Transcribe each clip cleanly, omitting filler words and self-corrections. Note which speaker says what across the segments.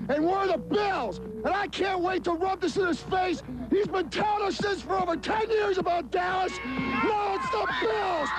Speaker 1: and we're the Bills. And I can't wait to rub this in his face. He's been telling us this for over 10 years about Dallas. Now it's the Bills.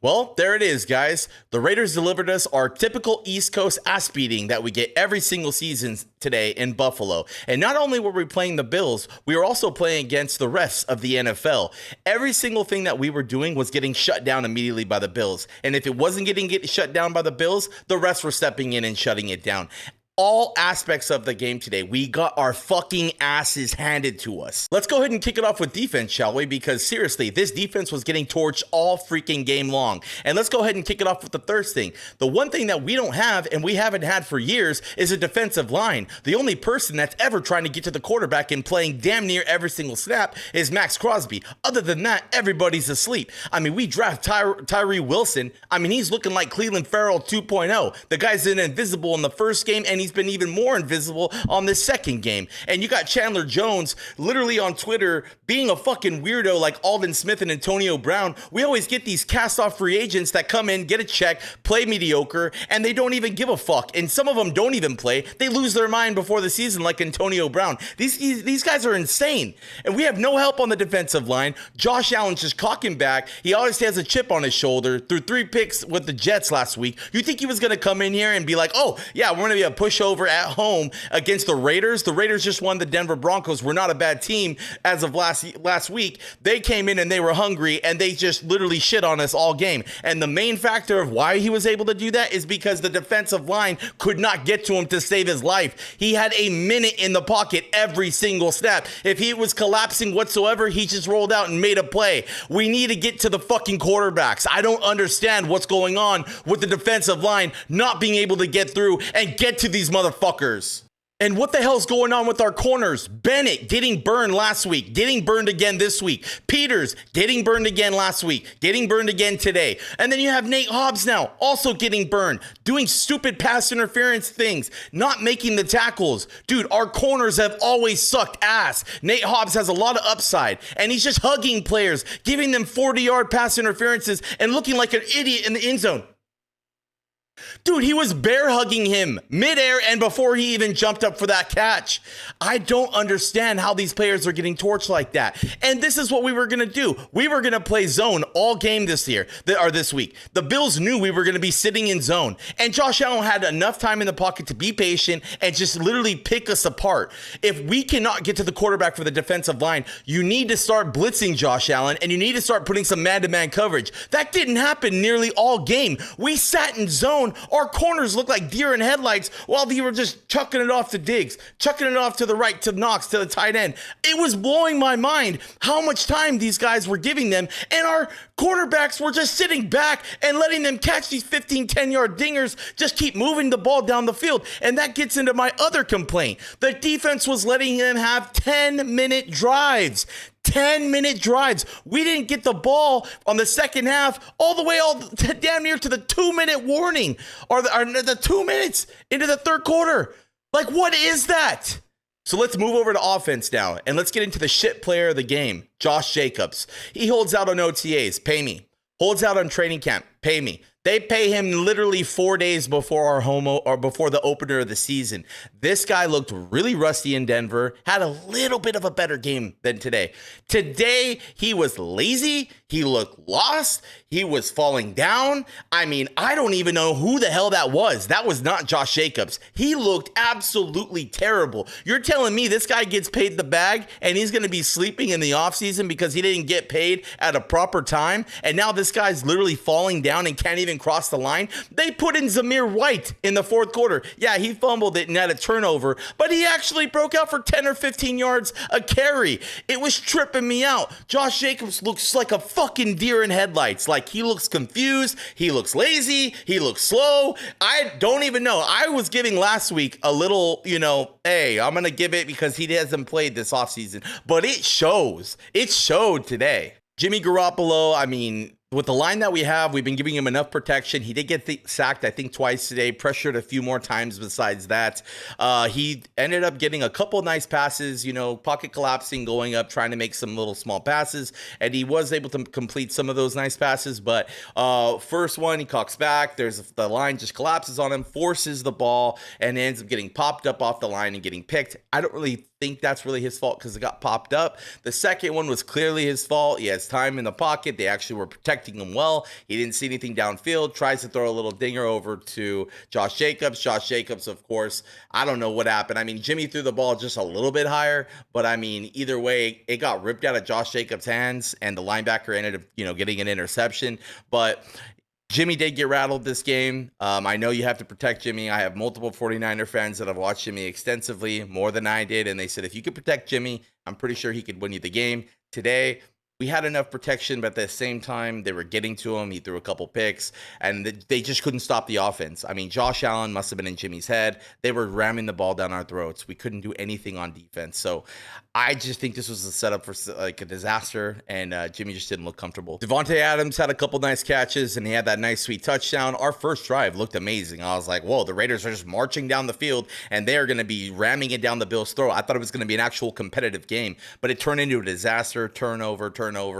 Speaker 2: Well, there it is, guys. The Raiders delivered us our typical East Coast ass beating that we get every single season today in Buffalo. And not only were we playing the Bills, we were also playing against the rest of the NFL. Every single thing that we were doing was getting shut down immediately by the Bills. And if it wasn't getting shut down by the Bills, the rest were stepping in and shutting it down. All aspects of the game today, we got our fucking asses handed to us. Let's go ahead and kick it off with defense, shall we? Because seriously, this defense was getting torched all freaking game long. And let's go ahead and kick it off with the first thing. The one thing that we don't have, and we haven't had for years, is a defensive line. The only person that's ever trying to get to the quarterback and playing damn near every single snap is Max Crosby. Other than that, everybody's asleep. I mean, we draft Tyree Wilson. I mean, he's looking like Cleveland Farrell 2.0. The guy's been invisible in the first game, and he's been even more invisible on this second game. And you got Chandler Jones literally on Twitter being a fucking weirdo like Aldon Smith and Antonio Brown. We always get these cast-off free agents that come in, get a check, play mediocre, and they don't even give a fuck. And some of them don't even play. They lose their mind before the season like Antonio Brown. These guys are insane. And we have no help on the defensive line. Josh Allen's just cocking back. He always has a chip on his shoulder. Threw 3 picks with the Jets last week. You think he was going to come in here and be like, oh, yeah, we're going to be a pushover at home against the Raiders? The Raiders just won the Denver Broncos. We're not a bad team as of last week. They came in and they were hungry, and they just literally shit on us all game. And the main factor of why he was able to do that is because the defensive line could not get to him to save his life. He had a minute in the pocket every single snap. If he was collapsing whatsoever, he just rolled out and made a play. We need to get to the fucking quarterbacks. I don't understand what's going on with the defensive line not being able to get through and get to these motherfuckers. And what the hell's going on with our corners? Bennett getting burned last week, getting burned again this week. Peters getting burned again last week, getting burned again today. And then you have Nate Hobbs now also getting burned, doing stupid pass interference things, not making the tackles. Dude, our corners have always sucked ass. Nate Hobbs has a lot of upside, and he's just hugging players, giving them 40-yard pass interferences and looking like an idiot in the end zone. Dude, he was bear hugging him midair and before he even jumped up for that catch. I don't understand how these players are getting torched like that. And this is what we were going to do. We were going to play zone all game this week. The Bills knew we were going to be sitting in zone. And Josh Allen had enough time in the pocket to be patient and just literally pick us apart. If we cannot get to the quarterback for the defensive line, you need to start blitzing Josh Allen, and you need to start putting some man-to-man coverage. That didn't happen nearly all game. We sat in zone. Our corners looked like deer in headlights while they were just chucking it off to Diggs, chucking it off to the right to Knox, to the tight end. It was blowing my mind how much time these guys were giving them, and our quarterbacks were just sitting back and letting them catch these 15, 10-yard dingers, just keep moving the ball down the field. And that gets into my other complaint. The defense was letting them have 10-minute drives. 10-minute drives. We didn't get the ball on the second half all the way damn near to the 2-minute warning or the 2 minutes into the third quarter. Like, what is that? So let's move over to offense now, and let's get into the shit player of the game, Josh Jacobs. He holds out on OTAs, pay me. Holds out on training camp, pay me. They pay him literally 4 days before before the opener of the season. This guy looked really rusty in Denver, had a little bit of a better game than today. Today, he was lazy. He looked lost. He was falling down. I mean, I don't even know who the hell that was. That was not Josh Jacobs. He looked absolutely terrible. You're telling me this guy gets paid the bag and he's going to be sleeping in the offseason because he didn't get paid at a proper time? And now this guy's literally falling down and can't even cross the line. They put in Zamir White in the fourth quarter. Yeah, he fumbled it and had a turnover, but he actually broke out for 10 or 15 yards a carry. It was tripping me out. Josh Jacobs looks like a fucking deer in headlights. Like, he looks confused. He looks lazy. He looks slow. I don't even know. I was giving last week a little, hey, I'm going to give it because he hasn't played this offseason, but it shows. It showed today. Jimmy Garoppolo, I mean, with the line that we have, we've been giving him enough protection. He did get sacked, I think, twice today, pressured a few more times besides that. He ended up getting a couple nice passes, pocket collapsing, going up, trying to make some little small passes, and he was able to complete some of those nice passes. But first one, he cocks back. The line just collapses on him, forces the ball, and ends up getting popped up off the line and getting picked. I don't really think that's really his fault because it got popped up. The second one was clearly his fault. He has time in the pocket. They actually were protecting him well. He didn't see anything downfield, tries to throw a little dinger over to Josh Jacobs. Josh Jacobs, of course, I don't know what happened. I mean, Jimmy threw the ball just a little bit higher, but I mean, either way, it got ripped out of Josh Jacobs' hands, and the linebacker ended up, getting an interception. But Jimmy did get rattled this game. I know you have to protect Jimmy. I have multiple 49er fans that have watched Jimmy extensively, more than I did, and they said if you could protect Jimmy, I'm pretty sure he could win you the game. Today, we had enough protection, but at the same time, they were getting to him. He threw a couple picks, and they just couldn't stop the offense. I mean, Josh Allen must have been in Jimmy's head. They were ramming the ball down our throats. We couldn't do anything on defense. So I just think this was a setup for like a disaster, and Jimmy just didn't look comfortable. Devontae Adams had a couple nice catches, and he had that nice, sweet touchdown. Our first drive looked amazing. I was like, whoa, the Raiders are just marching down the field, and they're going to be ramming it down the Bills' throat. I thought it was going to be an actual competitive game, but it turned into a disaster, turnover,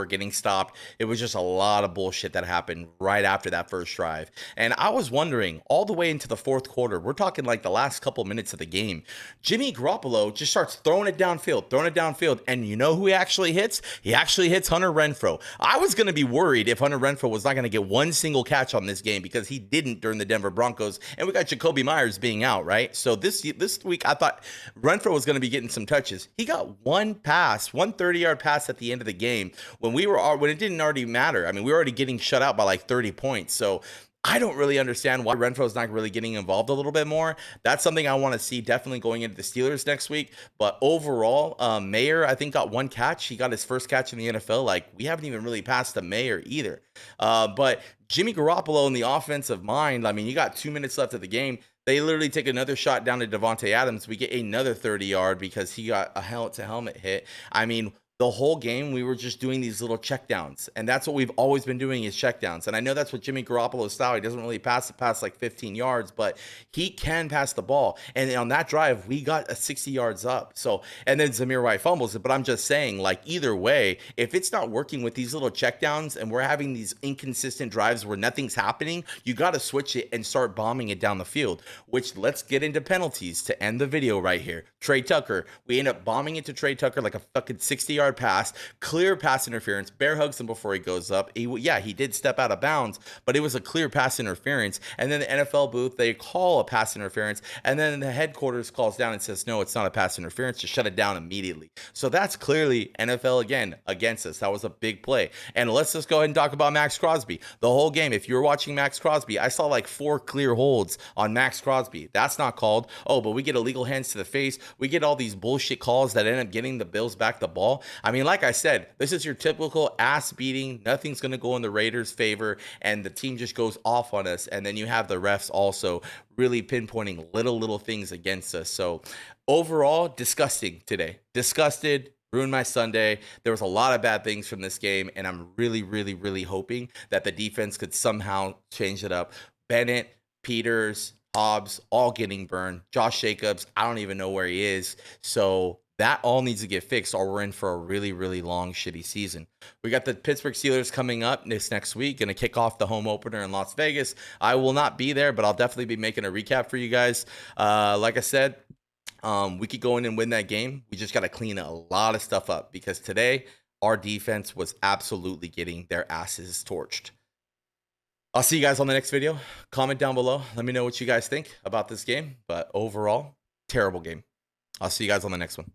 Speaker 2: getting stopped. It was just a lot of bullshit that happened right after that first drive. And I was wondering, all the way into the fourth quarter, we're talking like the last couple minutes of the game, Jimmy Garoppolo just starts throwing it downfield. And you know who he actually hits? He actually hits Hunter Renfrow. I was going to be worried if Hunter Renfrow was not going to get one single catch on this game because he didn't during the Denver Broncos. And we got Jacoby Myers being out, right? So this week, I thought Renfrow was going to be getting some touches. He got one 30-yard pass at the end of the game when it didn't already matter. I mean, we were already getting shut out by like 30 points. So I don't really understand why Renfro's not really getting involved a little bit more. That's something I want to see definitely going into the Steelers next week. But overall, Mayer, I think, got one catch. He got his first catch in the NFL. Like, we haven't even really passed to Mayer either. But Jimmy Garoppolo in the offensive mind, I mean, you got 2 minutes left of the game. They literally take another shot down to Devontae Adams. We get another 30-yard because he got a helmet-to-helmet hit. I mean, the whole game, we were just doing these little checkdowns, and that's what we've always been doing is checkdowns. And I know that's what Jimmy Garoppolo's style. He doesn't really pass like 15 yards, but he can pass the ball. And on that drive, we got a 60 yards up. So, and then Zamir White fumbles it. But I'm just saying, like, either way, if it's not working with these little checkdowns and we're having these inconsistent drives where nothing's happening, you got to switch it and start bombing it down the field. Which, let's get into penalties to end the video right here. Trey Tucker, we end up bombing it to Trey Tucker like a fucking 60-yard pass, clear pass interference. Bear hugs him before he goes up. He did step out of bounds, but it was a clear pass interference. And then the NFL booth, they call a pass interference, and then the headquarters calls down and says, no, it's not a pass interference. Just shut it down immediately. So that's clearly NFL again against us. That was a big play. And let's just go ahead and talk about Max Crosby. The whole game, if you were watching Max Crosby, I saw like 4 clear holds on Max Crosby. That's not called. Oh, but we get illegal hands to the face. We get all these bullshit calls that end up getting the Bills back the ball. I mean, like I said, this is your typical ass beating. Nothing's going to go in the Raiders' favor, and the team just goes off on us. And then you have the refs also really pinpointing little things against us. So overall, disgusting today. Disgusted. Ruined my Sunday. There was a lot of bad things from this game, and I'm really hoping that the defense could somehow change it up. Bennett, Peters, Hobbs, all getting burned. Josh Jacobs, I don't even know where he is. So that all needs to get fixed, or we're in for a really long, shitty season. We got the Pittsburgh Steelers coming up next week, going to kick off the home opener in Las Vegas. I will not be there, but I'll definitely be making a recap for you guys. Like I said, we could go in and win that game. We just got to clean a lot of stuff up because today our defense was absolutely getting their asses torched. I'll see you guys on the next video. Comment down below. Let me know what you guys think about this game. But overall, terrible game. I'll see you guys on the next one.